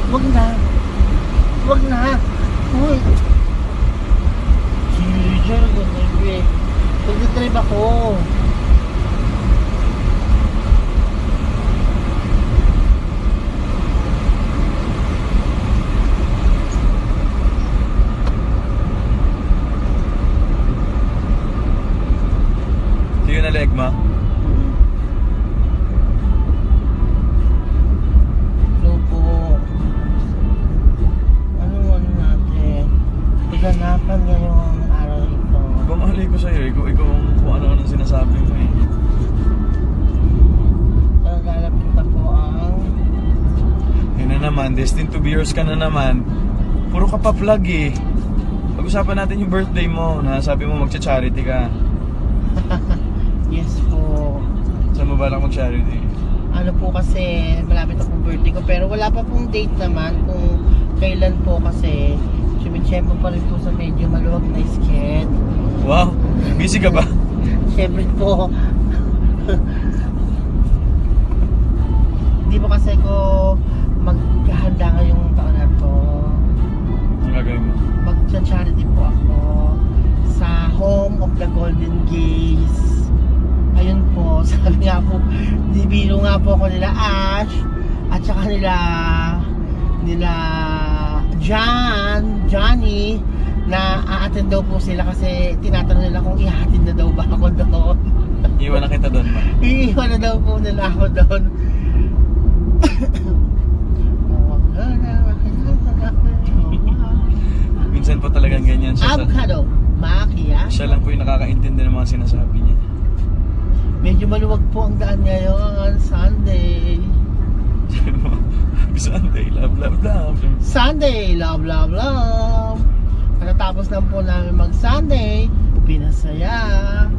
Wag na. Wag na. Uy. Ginger, ganyan. Pag-drive ako. Sige na, Legma. Hello po. Ano natin? Iganapan ngayong araw ito. Bumali ko sa'yo, ikaw kung ano-ano sinasabi mo eh. Naglalap kita po ang... Yun na naman, destined to be yours ka na naman. Puro ka pa vlog eh. Pag-usapan natin yung birthday mo, na sabi mo magcha-charity ka. Yes po. Saan mo balak mag-charity? Ano po kasi, malapit akong birthday ko. Pero wala pa pong date naman kung kailan po kasi. Sumitsempo pa rin po sa medyo maluwag na sked. Wow, busy ka ba? Siyempre po. Hindi po kasi ko maghahanda ngayong taon na to. Ang gagawin mo? Mag-charity po ako sa Home of the Golden Gays. Ayun po, sabi nga po, dibiro nga po ako nila Ash at saka nila Johnny na a-attend daw po sila kasi tinatanong nila kung ihatid na daw ba ako doon. Iwan na kita doon ba? Iiwan na daw po nila ako doon. Minsan po talagang ganyan siya. Avocado, macchiato. Siya lang po yung nakakaintindi ng mga sinasabi niya. Medyo maluwag po ang daan ngayon, Sunday. Sabi mo, Happy Sunday, love, love, love. Sunday, love, love, love. Pagkatapos lang po namin mag-Sunday, pinasaya.